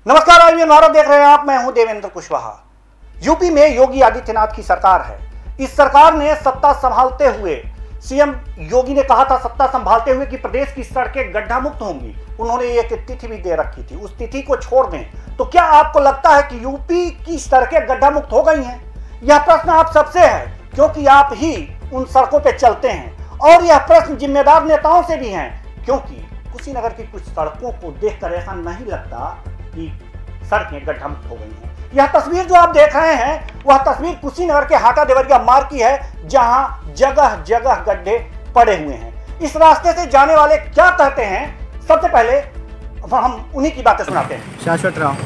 नमस्कार, आईवीएन भारत देख रहे हैं आप। मैं हूं देवेंद्र कुशवाहा। यूपी में योगी आदित्यनाथ की सरकार है। इस सरकार ने सत्ता संभालते हुए सीएम योगी ने कहा था सत्ता संभालते हुए कि प्रदेश की सड़कें गड्ढा मुक्त होंगी। उन्होंने एक तिथि भी दे रखी थी, उस तिथि को छोड़ दें तो क्या आपको लगता है कि यूपी की सड़कें गड्ढा मुक्त हो गई हैं? यह प्रश्न आप सबसे है, क्योंकि आप ही उन सड़कों पर चलते हैं। और यह प्रश्न जिम्मेदार नेताओं से भी है, क्योंकि कुशीनगर की कुछ सड़कों को देखकर ऐसा नहीं लगता कि सड़कें गड्ढा मुक्त हो गई हैं। यह तस्वीर जो आप देख रहे हैं वह तस्वीर कुशीनगर के हाटा देवरिया मार्ग की है, जहां जगह जगह गड्ढे पड़े हुए हैं। इस रास्ते से जाने वाले क्या कहते हैं, सबसे पहले हम उन्हीं की बातें सुनाते हैं। शाश्वत राव।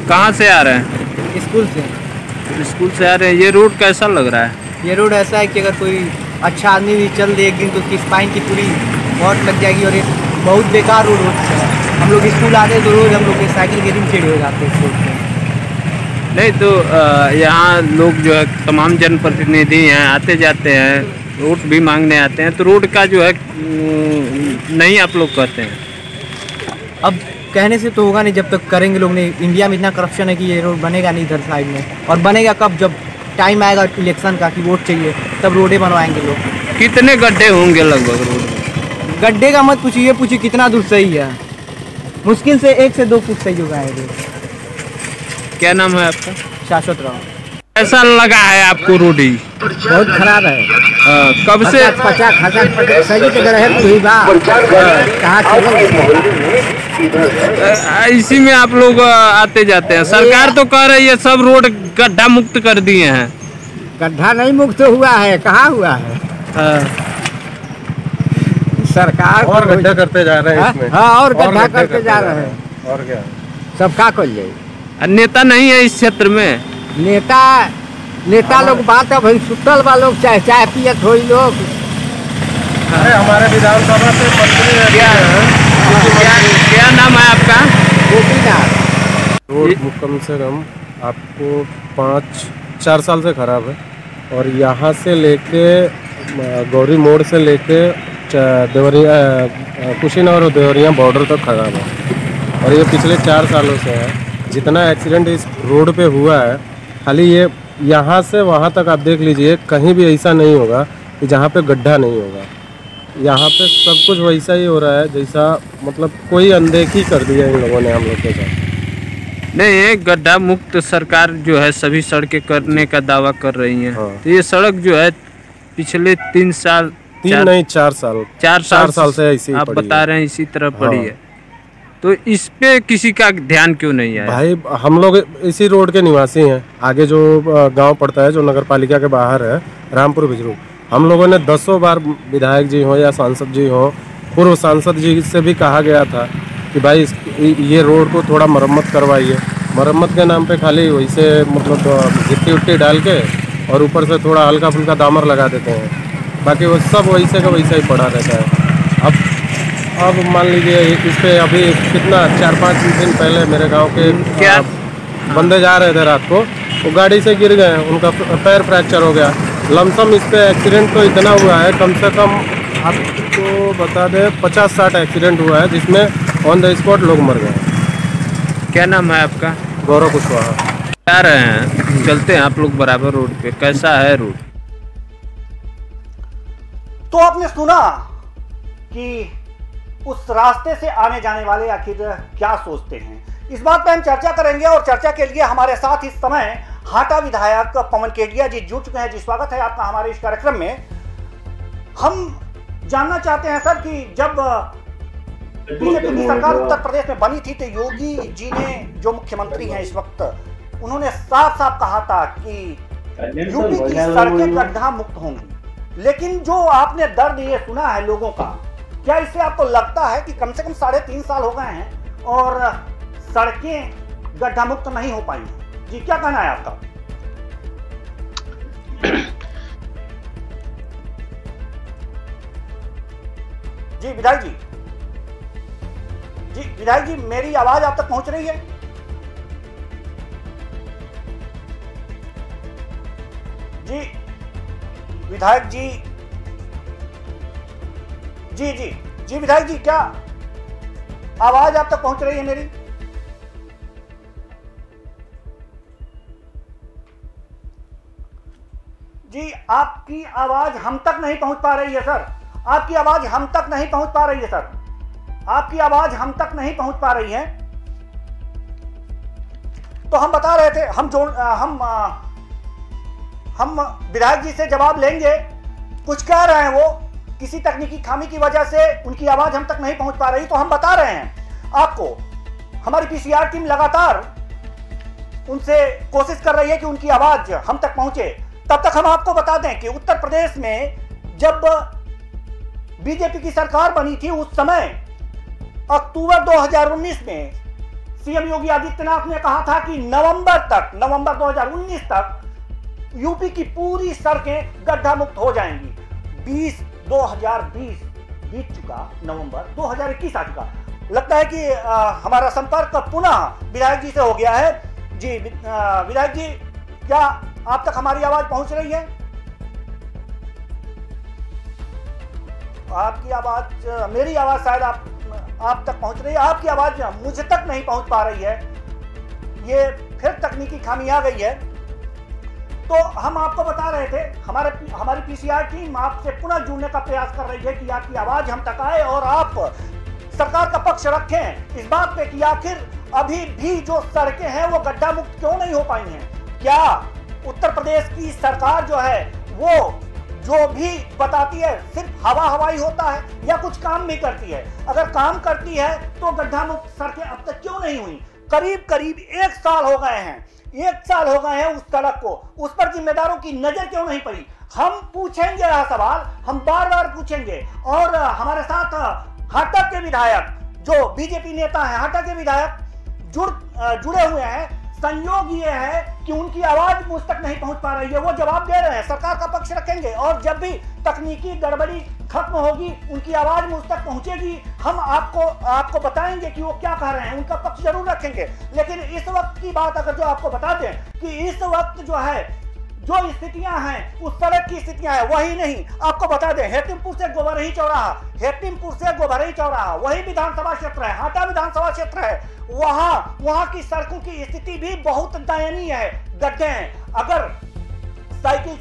कहाँ से आ रहे हैं? स्कूल से। स्कूल से आ रहे हैं। ये रोड कैसा लग रहा है? ये रोड ऐसा है कि अगर कोई अच्छा आदमी भी चल दे एक दिन तो उसकी स्पाइन की पूरी बहुत लग जाएगी। और ये बहुत बेकार रोड हो चुका है। हम लोग स्कूल आते तो रोज हम लोग के साइकिल के रिम छेड़ हो जाते हैं इस रोड पे। नहीं तो यहाँ लोग जो है तमाम जनप्रतिनिधि हैं, आते जाते हैं, वोट भी मांगने आते हैं, तो रोड का जो है नहीं आप लोग कहते हैं। अब कहने से तो होगा नहीं जब तक करेंगे लोग नहीं। इंडिया में इतना करप्शन है कि ये रोड बनेगा नहीं इधर साइड में। और बनेगा कब? जब टाइम आएगा इलेक्शन का कि वोट चाहिए, तब रोडें बनवाएंगे लोग। कितने गड्ढे होंगे लगभग रोड में? गड्ढे का मत पूछिए, पूछिए कितना दूर सही है। मुश्किल से 1 से 2 फुट सही होगा ये रोड। क्या नाम है आपका? शाश्वत राव। कैसा लगा है आपको रोड? ही बहुत खराब है। कब से? 50 सही जगह है तो ही इसी में आप लोग आते जाते हैं। सरकार तो कह रही है सब रोड गड्ढा मुक्त कर दिए हैं। गड्ढा नहीं मुक्त हुआ है, कहाँ हुआ है? सरकार और गड्ढा करते जा रहे हैं इसमें। हाँ, और गड्ढा करते जा रहे हैं। और क्या सब का कर जाए। नेता नहीं है इस क्षेत्र में। नेता लोग बात है भाई, सुतल बा लोग चाय पियत हो लोग। अरे हमारे विधानसभा से मंत्री क्या नाम है आपका? रोड कम से कम आपको 5-4 साल से खराब है। और यहाँ से लेके गौरी मोड़ से लेके देवरिया, कुशीनगर और देवरिया बॉर्डर तक खराब है। और ये पिछले 4 सालों से है। जितना एक्सीडेंट इस रोड पे हुआ है, खाली ये यहाँ से वहाँ तक आप देख लीजिए, कहीं भी ऐसा नहीं होगा कि जहाँ पे गड्ढा नहीं होगा। यहाँ पे सब कुछ वैसा ही हो रहा है जैसा मतलब कोई अनदेखी कर दिया इन लोगों ने हम लोग के साथ। नहीं, गड्ढा मुक्त सरकार जो है सभी सड़कें करने का दावा कर रही है। हाँ। तो ये सड़क जो है पिछले 4 साल से ऐसी आप बता रहे हैं इसी तरह पड़ी है। तो इस पे किसी का ध्यान क्यों नहीं आया? भाई हम लोग इसी रोड के निवासी हैं। आगे जो गांव पड़ता है, जो नगर पालिका के बाहर है, रामपुर बिजरू, हम लोगों ने 10 बार विधायक जी हो या सांसद जी हो, पूर्व सांसद जी से भी कहा गया था कि भाई ये रोड को थोड़ा मरम्मत करवाइए। मरम्मत के नाम पे खाली वैसे मतलब गिट्टी उट्टी डाल के और ऊपर से थोड़ा हल्का फुल्का दामर लगा देते हैं। बाकी वो सब वैसे का वैसा ही पड़ा रहता है। अब मान लीजिए इस पे अभी कितना 4-5 दिन पहले मेरे गांव के क्या बंदे जा रहे थे रात को, वो गाड़ी से गिर गए, उनका पैर फ्रैक्चर हो गया। लमसम इस पे एक्सीडेंट तो इतना हुआ है, कम से कम आपको बता दें 50-60 एक्सीडेंट हुआ है, जिसमें ऑन द स्पॉट लोग मर गए। क्या नाम है आपका? गौरव कुशवाहा। जा रहे हैं, चलते हैं आप लोग बराबर रोड पे। कैसा है रोड? तो आपने सुना कि उस रास्ते से आने जाने वाले आखिर क्या सोचते हैं। इस बात पे हम चर्चा करेंगे, और चर्चा के लिए हमारे साथ इस समय हाटा विधायक पवन केडिया जी जुड़ चुके हैं। जी, स्वागत है आपका हमारे इस कार्यक्रम में। हम जानना चाहते हैं सर कि जब बीजेपी की सरकार उत्तर प्रदेश में बनी थी तो योगी जी ने, जो मुख्यमंत्री हैं इस वक्त, उन्होंने साफ साफ कहा था कि यूपी की सड़कें गड्ढा मुक्त होंगी। लेकिन जो आपने दर्द ये सुना है लोगों का, क्या इससे आपको लगता है कि कम से कम 3.5 साल हो गए हैं और सड़कें गड्ढा मुक्त नहीं हो पाई हैं? जी, क्या कहना है आपका? जी विधायक जी, विधायक जी, मेरी आवाज आप तक पहुंच रही है? जी विधायक जी, जी विधायक जी, क्या आवाज आप तक पहुंच रही है मेरी? आपकी आवाज हम तक नहीं पहुंच पा रही है सर, आपकी आवाज हम तक नहीं पहुंच पा रही है सर, आपकी आवाज हम तक नहीं पहुंच पा रही है। तो हम बता रहे थे, हम विधायक जी से जवाब लेंगे। कुछ कह रहे हैं वो किसी तकनीकी खामी की वजह से उनकी आवाज हम तक नहीं पहुंच पा रही, तो हम बता रहे हैं आपको। हमारी पीसीआर टीम लगातार उनसे कोशिश कर रही है कि उनकी आवाज हम तक पहुंचे। तब तक हम आपको बता दें कि उत्तर प्रदेश में जब बीजेपी की सरकार बनी थी, उस समय अक्टूबर 2019 में सीएम योगी आदित्यनाथ ने कहा था कि नवंबर 2019 तक यूपी की पूरी सड़कें गड्ढा मुक्त हो जाएंगी। 2020 बीत चुका, नवंबर 2021 आ चुका। लगता है कि हमारा संपर्क पुनः विधायक जी से हो गया है। जी विधायक जी, क्या आप तक हमारी आवाज पहुंच रही है? आपकी आवाज, मेरी आवाज शायद आप तक पहुंच रही है, आपकी आवाज मुझे तक नहीं पहुंच पा रही है। ये फिर तकनीकी खामी आ गई है। तो हम आपको बता रहे थे, हमारी पीसीआर टीम आपसे पुनः जुड़ने का प्रयास कर रही है कि आपकी आवाज हम तक आए और आप सरकार का पक्ष रखें इस बात पे कि आखिर अभी भी जो सड़कें हैं वो गड्ढा मुक्त क्यों नहीं हो पाई हैं। क्या उत्तर प्रदेश की सरकार जो है वो जो भी बताती है सिर्फ हवाई होता है या कुछ काम भी करती है? अगर काम करती है तो गड्ढा मुक्त सड़कें अब तक क्यों नहीं हुई? करीब 1 साल हो गए हैं, 1 साल हो गए हैं उस सड़क को, उस पर जिम्मेदारों की नजर क्यों नहीं पड़ी? हम पूछेंगे यह सवाल, हम बार पूछेंगे। और हमारे साथ हाटा के विधायक जो बीजेपी नेता हैं, हाटा के विधायक जुड़े हुए हैं। संयोग ये है कि उनकी आवाज मुझ तक नहीं पहुंच पा रही है, वो जवाब दे रहे हैं, सरकार का पक्ष रखेंगे और जब भी तकनीकी गड़बड़ी खत्म होगी उनकी आवाज मुझ तक पहुंचेगी, हम आपको बताएंगे कि वो क्या कह रहे हैं, उनका पक्ष जरूर रखेंगे। लेकिन इस वक्त की बात अगर जो आपको बता दें कि इस वक्त जो है जो स्थितियां हैं उस सड़क की स्थितियां हैं वही नहीं। आपको बता दें हेतिमपुर से गोबरही चौराहा वही विधानसभा क्षेत्र है, हाटा विधानसभा क्षेत्र है, वहां की सड़कों की स्थिति भी बहुत दयनीय है, गड्ढे हैं। अगर साइकिल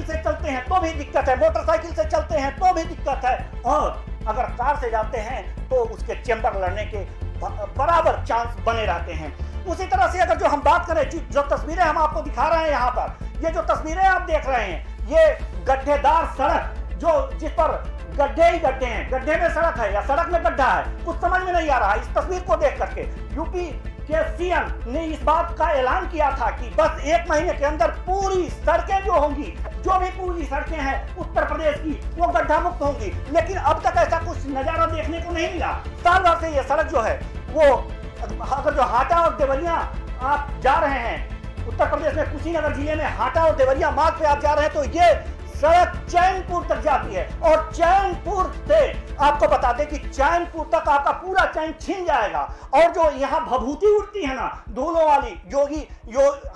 से चलते हैं तो भी दिक्कत है, मोटरसाइकिल से चलते हैं तो भी दिक्कत है, और अगर कार से जाते हैं तो उसके चेंबर लड़ने के बराबर चांस बने रहते हैं। उसी तरह से अगर जो हम बात करें, जो तस्वीरें हम आपको दिखा रहे हैं यहाँ पर, ये जो तस्वीरें आप देख रहे हैं, ये गड्ढेदार सड़क जिस पर गड्ढे ही गड्ढे हैं, गड्ढे में सड़क है या सड़क में गड्ढा है, कुछ समझ में नहीं आ रहा। इस तस्वीर को देख करके यूपी के सीएम ने इस बात का ऐलान किया था कि बस 1 महीने के अंदर पूरी सड़कें जो होंगी, जो भी पूरी सड़कें हैं उत्तर प्रदेश की, वो गड्ढा मुक्त होंगी। लेकिन अब तक ऐसा कुछ नजारा देखने को नहीं मिला। साल भर से ये सड़क जो है वो, अगर जो हाटा और देवरिया आप जा रहे हैं, उत्तर प्रदेश में कुशीनगर जिले में हाटा और देवरिया मार्ग पे आप जा रहे हैं, तो ये सड़क चैनपुर तक जाती है और चैनपुर से आपको बता दें कि चैनपुर तक आपका पूरा चैन छिन जाएगा। और जो यहाँ भभूति उड़ती है ना, धूलों वाली,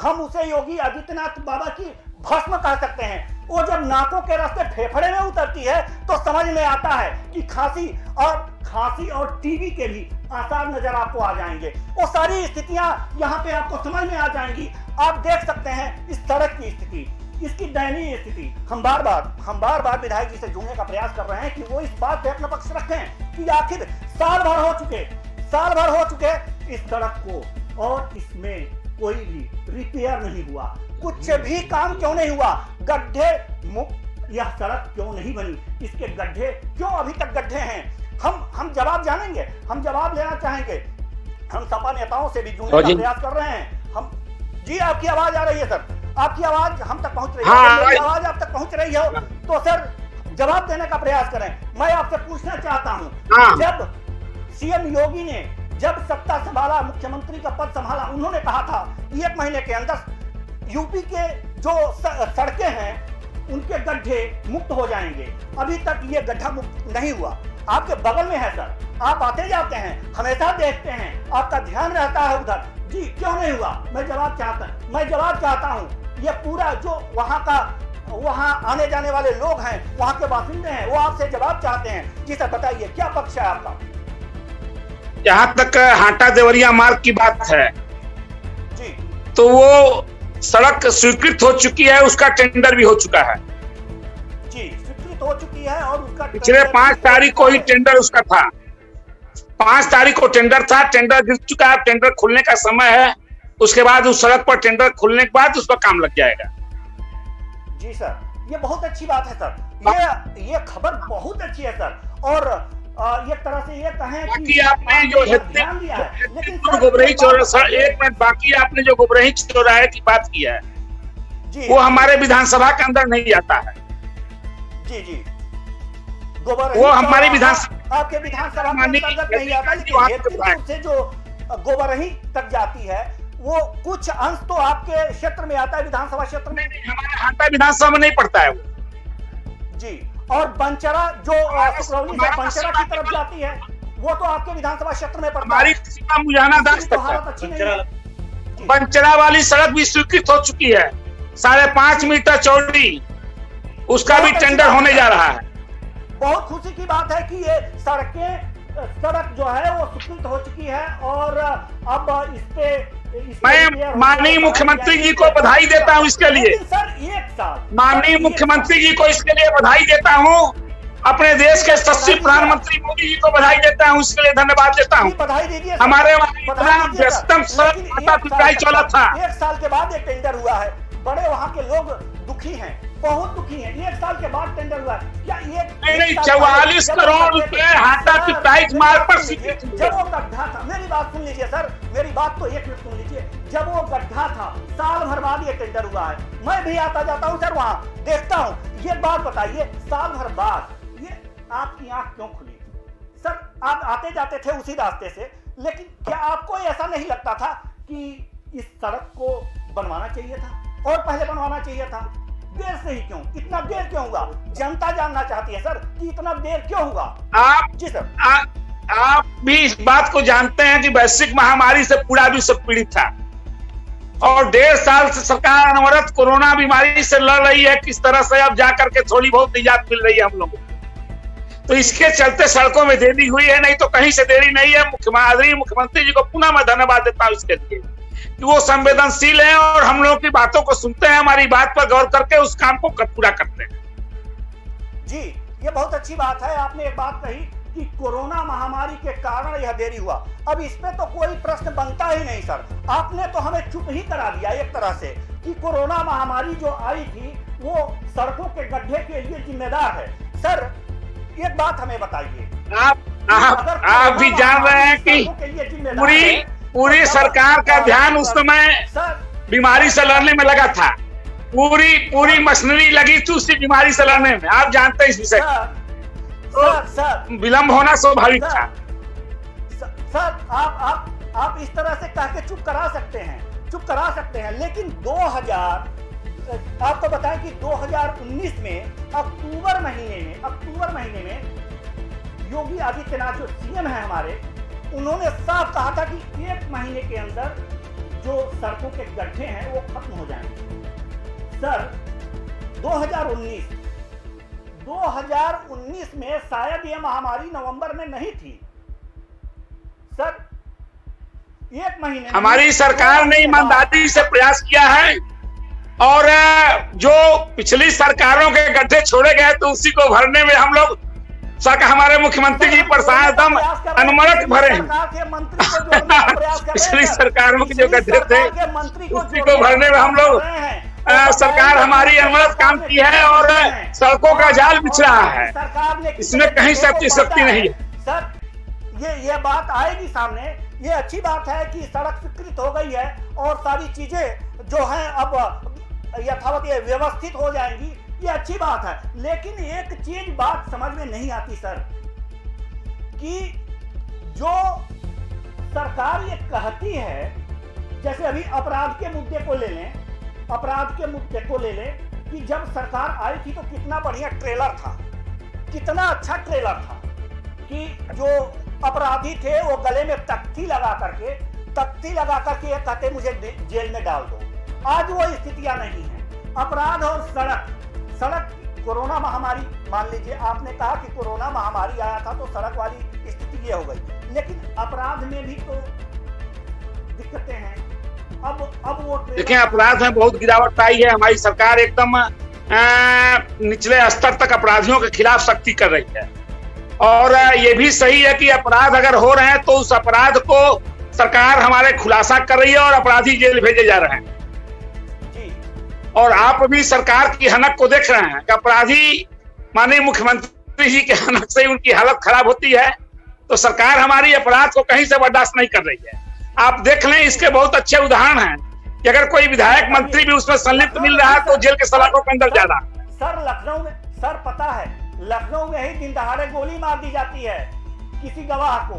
हम उसे योगी आदित्यनाथ बाबा की भस्म कह सकते हैं। वो जब नाकों के रास्ते फेफड़े में उतरती है तो समझ में आता है कि खांसी और टीबी के भी आसार नजर आपको आ जाएंगे। वो सारी स्थितियां यहाँ पे आपको समझ में आ जाएंगी। आप देख सकते हैं इस सड़क की स्थिति, इसकी दयनीय स्थिति। हम बार बार विधायक जी से जुड़ने का प्रयास कर रहे हैं कि वो इस बात पे अपना पक्ष रखें कि आखिर साल भर हो चुके इस सड़क को और इसमें कोई भी रिपेयर नहीं हुआ, कुछ भी काम क्यों नहीं हुआ, गड्ढे मुक्त यह सड़क क्यों नहीं बनी, इसके गड्ढे क्यों अभी तक गड्ढे हैं। हम जवाब जानेंगे, हम जवाब लेना चाहेंगे। हम सपा नेताओं से भी जुड़ने का प्रयास कर रहे हैं। जी आपकी आवाज आ रही है सर, आपकी आवाज हम तक पहुंच रही है। मेरी आवाज आप तक पहुंच रही हो तो सर जवाब देने का प्रयास करें। मैं आपसे पूछना चाहता हूं, जब सीएम योगी ने जब सत्ता संभाला, मुख्यमंत्री का पद संभाला, उन्होंने कहा था 1 महीने के अंदर यूपी के जो सड़कें हैं उनके गड्ढे मुक्त हो जाएंगे। अभी तक ये गड्ढा मुक्त नहीं हुआ। आपके बगल में है सर, आप आते जाते हैं, हमेशा देखते हैं, आपका ध्यान रहता है उधर। जी क्यों नहीं हुआ? मैं जवाब चाहता हूँ। ये पूरा जो वहाँ आने जाने वाले लोग हैं, वहाँ के बासिंदे हैं, वो आपसे जवाब चाहते हैं। जी सर बताइए क्या पक्ष है आपका? जहाँ तक हाटा देवरिया मार्ग की बात है जी, तो वो सड़क स्वीकृत हो चुकी है, उसका टेंडर भी हो चुका है जी, स्वीकृत हो चुकी है और उसका पिछले 5 तारीख को ही टेंडर उसका था। 5 तारीख को टेंडर था, टेंडर गिर चुका है, टेंडर खुलने का समय है। उसके बाद उस सड़क पर टेंडर खुलने के बाद उस पर काम लग जाएगा। जी सर, ये बहुत अच्छी बात है सर, ये खबर बहुत अच्छी है सर। और एक तरह से ये कहें कि आपने जो ध्यान दिया है, लेकिन गोबरही चौराहा, एक मिनट बाकी, आपने जो गोबरही चौराहे की बात की है जी, वो हमारे विधानसभा के अंदर नहीं आता है। जी जी, गोबरही वो हमारी विधानसभा, आपके विधानसभा के अंतर्गत नहीं आता, लेकिन हेतुपुर से जो गोबरही तक जाती है वो कुछ अंश तो आपके क्षेत्र में आता है, विधानसभा क्षेत्र में। हमारे हाटा विधानसभा में नहीं पड़ता है वो जी। और बंचरा जो सुकरौली से बंचरा की तरफ जाती है वो तो आपके विधानसभा क्षेत्र में पड़ता है। हमारी मुजाना दास तो हालत अच्छी नहीं है। बंचरा वाली सड़क भी स्वीकृत हो चुकी है, 5.5 मीटर चौड़ी, उसका भी टेंडर होने जा रहा है। बहुत खुशी की बात है कि ये सड़क जो है वो स्वीकृत हो चुकी है और अब इस पे मैं माननीय मुख्यमंत्री जी को बधाई देता हूं इसके लिए। सर एक साल माननीय मुख्यमंत्री जी को इसके लिए बधाई देता हूं, अपने देश के यशस्वी प्रधानमंत्री मोदी जी को बधाई देता हूं, इसके लिए धन्यवाद देता हूं। बधाई दीजिए। हमारे वहाँ व्यस्तम सड़क चौड़ा था, 1 साल के बाद एक टेंडर हुआ है, बड़े वहाँ के लोग दुखी हैं, बहुत दुखी हैं। 1 साल के बाद टेंडर हुआ है, क्या नहीं 44 करोड़ रुपए हाटा पिपराइच मार्ग पर स्वीकृत। जब वो गड्ढा था, मेरी बात सुन लीजिए सर, मेरी बात तो 1 मिनट सुन लीजिए। जब वो गड्ढा था, साल भर बाद ये टेंडर हुआ है। मैं भी आता जाता हूँ सर, वहाँ देखता हूँ। ये बात बताइए, साल भर बाद ये आपकी आंख क्यों खुली सर? आप आते जाते थे उसी रास्ते से, लेकिन क्या आपको ऐसा नहीं लगता था कि इस सड़क को बनवाना चाहिए था और पहले बनवाना चाहिए था? देर से ही क्यों, इतना देर क्यों हुआ? जनता जानना चाहती है सर कि इतना देर क्यों हुआ। आप जी सर, आप भी इस बात को जानते हैं कि वैश्विक महामारी से पूरा विश्व पीड़ित था और 1.5 साल से सरकार अनवरत कोरोना बीमारी से लड़ रही है। किस तरह से अब जाकर के थोड़ी बहुत निजात मिल रही है हम लोगों को, तो इसके चलते सड़कों में देरी हुई है, नहीं तो कहीं से देरी नहीं है। मुख्यमंत्री जी को पुनः मैं धन्यवाद देता हूँ इसके लिए कि वो संवेदनशील हैं और हम लोगों की बातों को सुनते हैं, हमारी बात पर गौर करके उस काम को पूरा करते हैं। जी, ये बहुत अच्छी बात है। आपने एक बात कही कि कोरोना महामारी के कारण यह देरी हुआ। अब इसमें तो कोई प्रश्न बनता ही नहीं सर, आपने तो हमें चुप ही करा दिया एक तरह से कि कोरोना महामारी जो आई थी वो सड़कों के गड्ढे के लिए जिम्मेदार है। सर एक बात हमें बताइए, आप भी जान रहे हैं कि पूरी सरकार का ध्यान उस समय बीमारी से लड़ने में लगा था, पूरी मशीनरी लगी थी उसी बीमारी से लड़ने में। आप जानते हैं इस विषय को, विलंब होना स्वाभाविक था। सर आप इस तरह से कह के चुप करा सकते हैं, लेकिन 2000 आपको बताएं कि 2019 में अक्टूबर महीने में योगी आदित्यनाथ जो सीएम है हमारे, उन्होंने साफ कहा था कि 1 महीने के अंदर जो सड़कों के गड्ढे हैं वो खत्म हो जाएंगे। सर 2019 में शायद ये महामारी नवंबर में नहीं थी सर। 1 महीने हमारी सरकार ने ईमानदारी से प्रयास किया है और जो पिछली सरकारों के गड्ढे छोड़े गए तो उसी को भरने में हम लोग हमारे मुख्यमंत्री जी प्रसादम अनवरत भरे हैं। पिछली सरकारों के जो गड्ढे थे उसी को भरने में हम लोग सरकार हमारी अनवरत काम की है और सड़कों का जाल बिछ रहा है, इसमें कहीं शक्ति नहीं है। सर ये बात आएगी सामने, ये अच्छी बात है कि सड़क स्वीकृत हो गई है और सारी चीजें जो हैं अब यथावत व्यवस्थित हो जाएंगी, ये अच्छी बात है। लेकिन एक चीज बात समझ में नहीं आती सर कि जो सरकार ये कहती है, जैसे अभी अपराध के मुद्दे को ले लें कि जब सरकार आई थी तो कितना बढ़िया ट्रेलर था, कितना अच्छा ट्रेलर था कि जो अपराधी थे वो गले में तख्ती लगा करके ये कहते मुझे जेल में डाल दो। आज वो स्थितियां नहीं है। अपराध और सड़क कोरोना महामारी, मान लीजिए आपने कहा कि कोरोना महामारी आया था तो सड़क वाली स्थिति ये हो गई, लेकिन अपराध में भी तो दिक्कतें हैं। अब वो देखिए, अपराध में बहुत गिरावट आई है। हमारी सरकार एकदम निचले स्तर तक अपराधियों के खिलाफ सख्ती कर रही है। और ये भी सही है कि अपराध अगर हो रहे हैं तो उस अपराध को सरकार हमारे खुलासा कर रही है और अपराधी जेल भेजे जा रहे हैं। और आप भी सरकार की हनक को देख रहे हैं कि अपराधी माननीय मुख्यमंत्री जी के हनक से उनकी हालत खराब होती है, तो सरकार हमारी अपराध को कहीं से बर्दाश्त नहीं कर रही है। आप देख लें, इसके बहुत अच्छे उदाहरण हैं कि अगर कोई विधायक मंत्री भी उसमें संलिप्त मिल रहा है तो जेल के सलाखों के अंदर जा रहा है। सर लखनऊ में, सर पता है, लखनऊ में ही दिन दहाड़े गोली मार दी जाती है किसी गवाह को।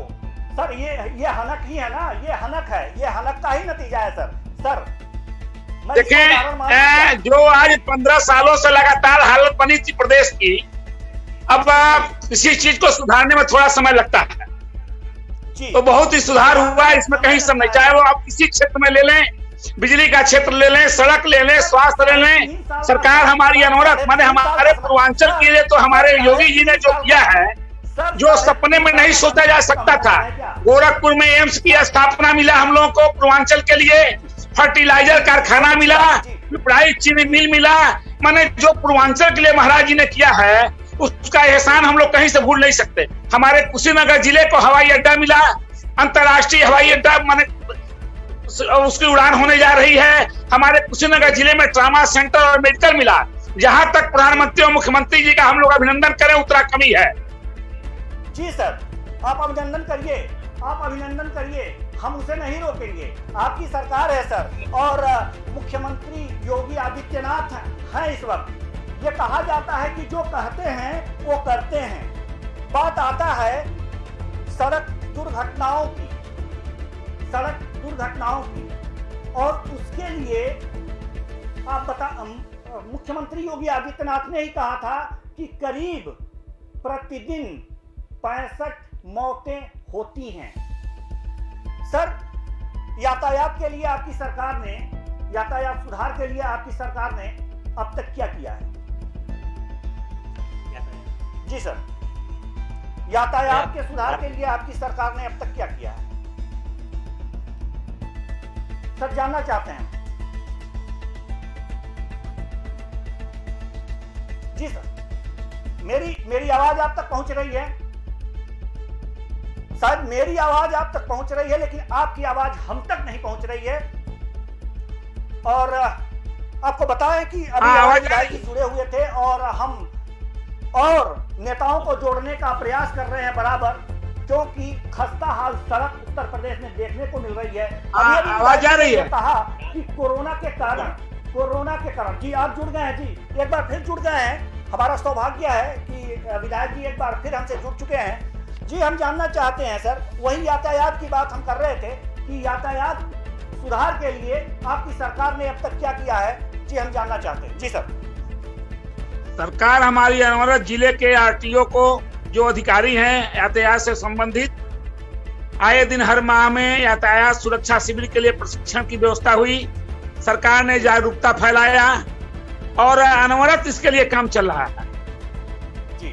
सर ये हनक ही है ना, ये हनक है, ये हनक का ही नतीजा है सर। देखें, जो आज 15 सालों से लगातार हालत बनी थी प्रदेश की, अब किसी चीज को सुधारने में थोड़ा समय लगता है, तो बहुत ही सुधार हुआ है, इसमें कहीं सब नहीं। चाहे वो आप किसी क्षेत्र में ले लें, बिजली का क्षेत्र ले लें, सड़क ले लें, स्वास्थ्य ले लें, सरकार हमारी अनवरत, माने हमारे पूर्वांचल के लिए तो हमारे योगी जी ने जो किया है, जो सपने में नहीं सोचा जा सकता था। गोरखपुर में एम्स की स्थापना मिला हम लोगों को, पूर्वांचल के लिए फर्टिलाइजर कारखाना मिला, पिपराई चीनी मिल मिला। माने जो पूर्वांचल के लिए महाराज जी ने किया है उसका एहसान हम लोग कहीं से भूल नहीं सकते। हमारे कुशीनगर जिले को हवाई अड्डा मिला, अंतर्राष्ट्रीय हवाई अड्डा, माने उसकी उड़ान होने जा रही है। हमारे कुशीनगर जिले में ट्रामा सेंटर और मेडिकल मिला। जहां तक प्रधानमंत्री और मुख्यमंत्री जी का हम लोग अभिनंदन करें उतना कमी है। जी सर, आप अभिनंदन करिए, हम उसे नहीं रोकेंगे। आपकी सरकार है सर, और मुख्यमंत्री योगी आदित्यनाथ हैं इस वक्त। ये कहा जाता है कि जो कहते हैं वो करते हैं। बात आता है सड़क दुर्घटनाओं की, और उसके लिए मुख्यमंत्री योगी आदित्यनाथ ने ही कहा था कि करीब प्रतिदिन 65 मौतें होती हैं। सर, यातायात के लिए आपकी सरकार ने, यातायात सुधार के लिए आपकी सरकार ने अब तक क्या किया है? जी सर, यातायात के सुधार के लिए आपकी सरकार ने अब तक क्या किया है? सर, जानना चाहते हैं। जी सर, मेरी आवाज आप तक पहुंच रही है? शायद मेरी आवाज आप तक पहुंच रही है, लेकिन आपकी आवाज हम तक नहीं पहुंच रही है। और आपको बताएं कि अभी आवाज जुड़े हुए थे और हम और नेताओं को जोड़ने का प्रयास कर रहे हैं बराबर, क्योंकि खस्ता हाल सड़क उत्तर प्रदेश में देखने को मिल रही है। आवाज आ रही है। कहा कि कोरोना के कारण जी आप जुड़ गए हैं, जी एक बार फिर जुड़ गए हैं। हमारा सौभाग्य है कि विधायक जी एक बार फिर हमसे जुड़ चुके हैं। जी, हम जानना चाहते हैं सर, वही यातायात की बात हम कर रहे थे कि यातायात सुधार के लिए आपकी सरकार ने अब तक क्या किया है? जी, हम जानना चाहते हैं। जी सर। सरकार हमारी अनवरत जिले के आरटीओ को, जो अधिकारी हैं यातायात से संबंधित, आए दिन हर माह में यातायात सुरक्षा शिविर के लिए प्रशिक्षण की व्यवस्था हुई। सरकार ने जागरूकता फैलाया और अनवरत इसके लिए काम चल रहा है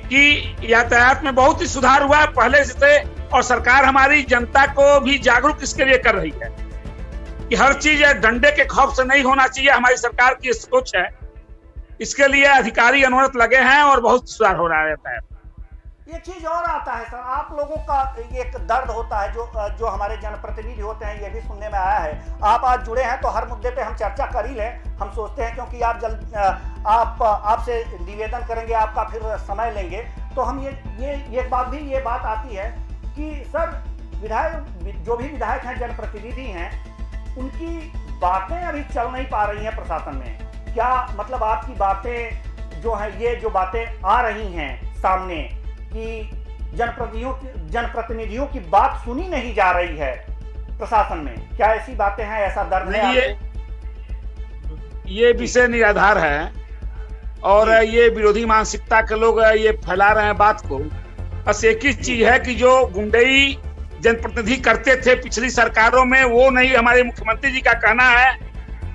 कि यातायात में बहुत ही सुधार हुआ है पहले से। और सरकार हमारी जनता को भी जागरूक इसके लिए कर रही है कि हर चीज डंडे के खौफ से नहीं होना चाहिए। हमारी सरकार की सोच है, इसके लिए अधिकारी अनवरत लगे हैं और बहुत सुधार हो रहा रहता है। ये चीज और आता है सर, आप लोगों का एक दर्द होता है जो हमारे जनप्रतिनिधि होते हैं, ये भी सुनने में आया है। आप आज जुड़े हैं तो हर मुद्दे पे हम चर्चा कर ही लें, हम सोचते हैं, क्योंकि आप आपसे निवेदन करेंगे, आपका फिर समय लेंगे, तो हम ये बात आती है कि सर, विधायक जो भी विधायक हैं, जनप्रतिनिधि हैं, उनकी बातें अभी चल नहीं पा रही हैं प्रशासन में। क्या मतलब आपकी बातें जो हैं, ये जो बातें आ रही हैं सामने कि जनप्रतिनिधियों की बात सुनी नहीं जा रही है प्रशासन में, क्या ऐसी बातें हैं? ऐसा दर्द है? ये विषय निराधार है और ये विरोधी मानसिकता के लोग ये फैला रहे हैं बात को। बस एक ही चीज है कि जो गुंडई जनप्रतिनिधि करते थे पिछली सरकारों में, वो नहीं हमारे मुख्यमंत्री जी का कहना है,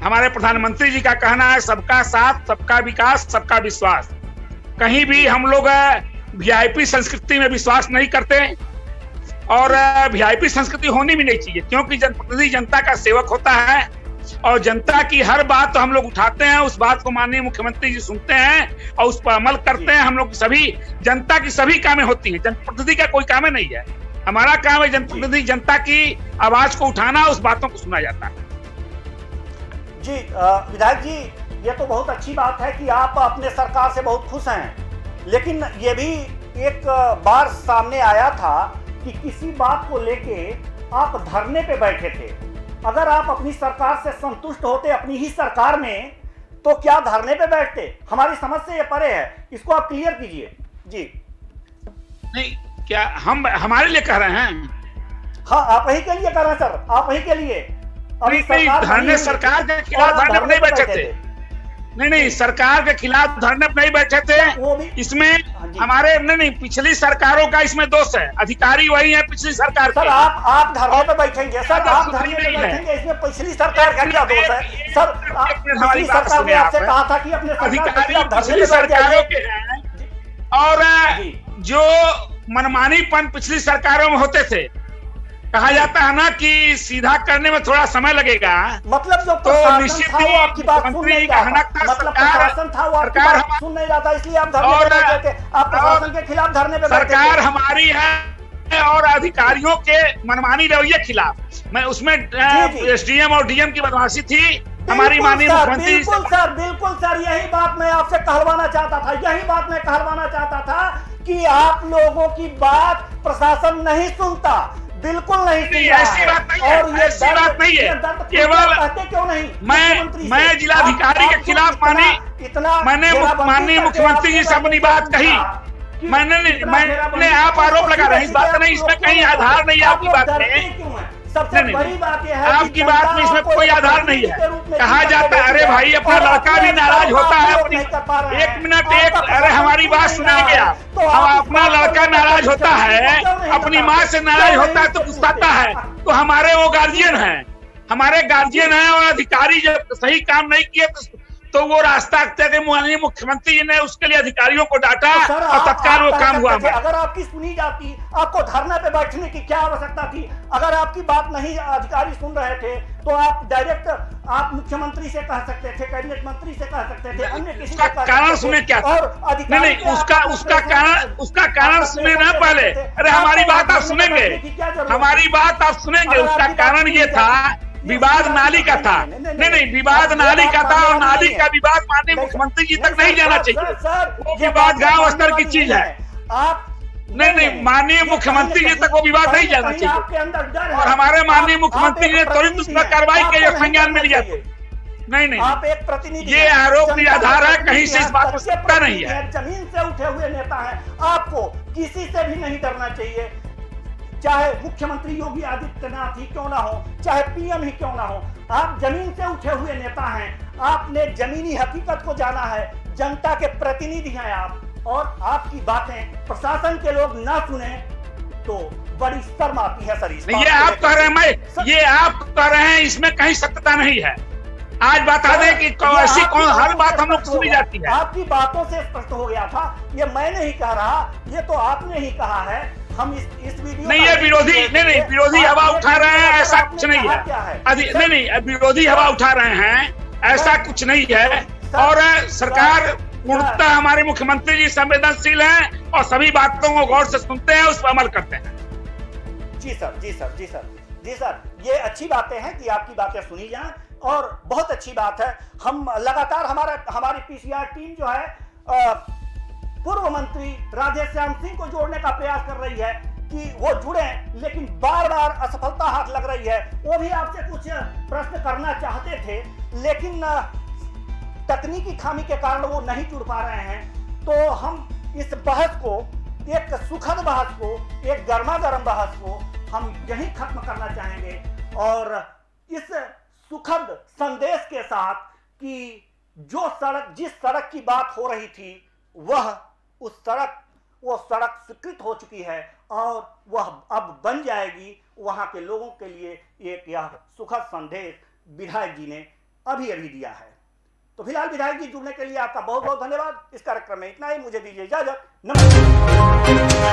हमारे प्रधानमंत्री जी का कहना है, सबका साथ, सबका विकास, सबका विश्वास। कहीं भी हम लोग वीआईपी संस्कृति में विश्वास नहीं करते और वीआईपी संस्कृति होनी भी नहीं चाहिए, क्योंकि जनप्रतिनिधि जनता का सेवक होता है और जनता की हर बात तो हम लोग उठाते हैं, उस बात को माननीय मुख्यमंत्री जी सुनते हैं और उस पर अमल करते हैं। हम लोग सभी जनता की सभी कामें होती हैं, जनप्रतिनिधि का कोई काम नहीं है। हमारा काम है जनप्रतिनिधि, जनता की आवाज को उठाना, उस बातों को सुना जाता है। जी विधायक जी, ये तो बहुत अच्छी बात है कि आप अपने सरकार से बहुत खुश हैं, लेकिन ये भी एक बार सामने आया था कि किसी बात को लेके आप धरने पे बैठे थे। अगर आप अपनी सरकार से संतुष्ट होते अपनी ही सरकार में, तो क्या धरने पे बैठते? हमारी समझ से ये परे है, इसको आप क्लियर कीजिए। जी नहीं, क्या हम हमारे लिए कह रहे हैं? हाँ, आप ही के लिए कह रहे हैं सर, आप ही के लिए। अभी धरने सरकार के खिलाफ धरने पर नहीं बैठे थे। नहीं, सरकार के खिलाफ धरने पर नहीं बैठे थे। इसमें हमारे नहीं, पिछली सरकारों का इसमें दोष है, अधिकारी वही है पिछली सरकार के। सर आप धरने पे बैठेंगे सर, आप धरने पे बैठेंगे, इसमें पिछली सरकार का क्या दोष है सर? पिछली सरकार ने आपसे कहा था कि अपने अधिकारी पिछली सरकारों के हैं, और जो मनमानीपन पिछली सरकारों में होते थे, कहा जाता है ना कि सीधा करने में थोड़ा समय लगेगा, मतलब जो तो निश्चित ही आपकी बात सुन नहीं रहा था, मतलब प्रशासन था वो आपकी बात सुन नहीं रहा था, इसलिए आप धरने पे बैठे थे। आप प्रशासन के खिलाफ धरने पे बैठे थे। सरकार हमारी है और अधिकारियों के मनमानी रवैये खिलाफ, मैं उसमें एसडीएम और डीएम की बदमाशी थी हमारी माननीय मुख्यमंत्री। बिल्कुल सर, यही बात मैं आपसे कहलवाना चाहता था, यही बात मैं कहलवाना चाहता था कि आप लोगों की बात प्रशासन नहीं सुनता, बिल्कुल नहीं सुन रहा ऐसी बात नहीं है, और ऐसी बात नहीं है। केवल क्यों नहीं मैं जिलाधिकारी के खिलाफ मैंने माननीय मुख्यमंत्री जी से अपनी बात कही। मैंने आप आरोप लगा रहे हैं, इस बात नहीं, इसमें कहीं आधार नहीं है आपकी बात में। सबसे बड़ी बात यह है आपकी बात में इसमें कोई आधार नहीं है। कहा जाता है अरे भाई अपना लड़का भी नाराज होता है अपनी, एक मिनट अरे हमारी बात सुनेंगे आप। अपना लड़का नाराज होता है, अपनी माँ से नाराज होता है तो गुस्साता है, तो हमारे वो गार्जियन हैं, हमारे गार्जियन हैं, और अधिकारी जब सही काम नहीं किए तो वो रास्ता माननीय मुख्यमंत्री जी ने उसके लिए अधिकारियों को डांटा और तत्काल वो काम हुआ। अगर आपकी सुनी जाती, आपको धरने पे बैठने की क्या आवश्यकता थी? अगर आपकी बात नहीं अधिकारी सुन रहे थे तो आप डायरेक्ट आप मुख्यमंत्री से कह सकते थे, कैबिनेट मंत्री से कह सकते थे, अन्य किसी से कह सकते थे। कारण सुने क्या था? नहीं, उसका कारण सुने ना पहले। अरे हमारी बात आप सुनेंगे, हमारी बात आप सुनेंगे। उसका कारण ये था विवाद नाली का था। नहीं, विवाद नाली का था, और नाली का विवाद माननीय मुख्यमंत्री जी तक नहीं जाना चाहिए। वो विवाद गांव स्तर की चीज है। आप नहीं, माननीय मुख्यमंत्री जी तक वो विवाद नहीं जाना चाहिए, और हमारे माननीय मुख्यमंत्री जी ने तुरंत उस पर कार्रवाई की, संज्ञान में लिया। नहीं, आप एक प्रतिनिधि, ये आरोप निराधार है, कहीं से इस बात को सत्ता नहीं है। जमीन से उठे हुए नेता है, आपको किसी से भी नहीं डरना चाहिए, चाहे मुख्यमंत्री योगी आदित्यनाथ ही क्यों ना हो, चाहे पीएम ही क्यों ना हो। आप जमीन से उठे हुए नेता हैं, आपने जमीनी हकीकत को जाना है, जनता के प्रतिनिधि हैं आप, और आपकी बातें प्रशासन के लोग ना सुने तो बड़ी शर्म आती है सर। ये आप कह रहे हैं, ये आप कह रहे हैं, इसमें कहीं सत्यता नहीं है। आज बता दें कि ऐसी कौन हर बात हम लोग सुनी जाती है। आपकी बातों से स्पष्ट हो गया था, ये मैं नहीं कह रहा, ये तो आपने ही कहा है। हम इस वीडियो नहीं, ये विरोधी नहीं, विरोधी हवा उठा रहे हैं, ऐसा कुछ नहीं है। नहीं, विरोधी हवा उठा रहे हैं, ऐसा कुछ नहीं है। और सरकार पूर्णतः हमारे मुख्यमंत्री जी संवेदनशील हैं और सभी बातों को गौर से सुनते हैं, उस पर अमल करते हैं। जी सर, ये अच्छी बातें हैं कि आपकी बातें सुनी जाएं, और बहुत अच्छी बात है। हम लगातार हमारी पीसीआर टीम जो है पूर्व मंत्री राधेश्याम सिंह को जोड़ने का प्रयास कर रही है कि वो जुड़े, लेकिन बार बार असफलता हाथ लग रही है। वो भी आपसे कुछ प्रश्न करना चाहते थे, लेकिन तकनीकी खामी के कारण वो नहीं जुड़ पा रहे हैं। तो हम इस बहस को, एक सुखद बहस को, एक गर्मा गर्म बहस को हम यहीं खत्म करना चाहेंगे, और इस सुखद संदेश के साथ कि जिस सड़क की बात हो रही थी, वो सड़क स्वीकृत हो चुकी है, और वह अब बन जाएगी। वहां के लोगों के लिए एक यह सुखद संदेश विधायक जी ने अभी दिया है। तो फिलहाल विधायक जी जुड़ने के लिए आपका बहुत बहुत धन्यवाद। इस कार्यक्रम में इतना ही, मुझे दीजिए इजाजत, नमस्कार।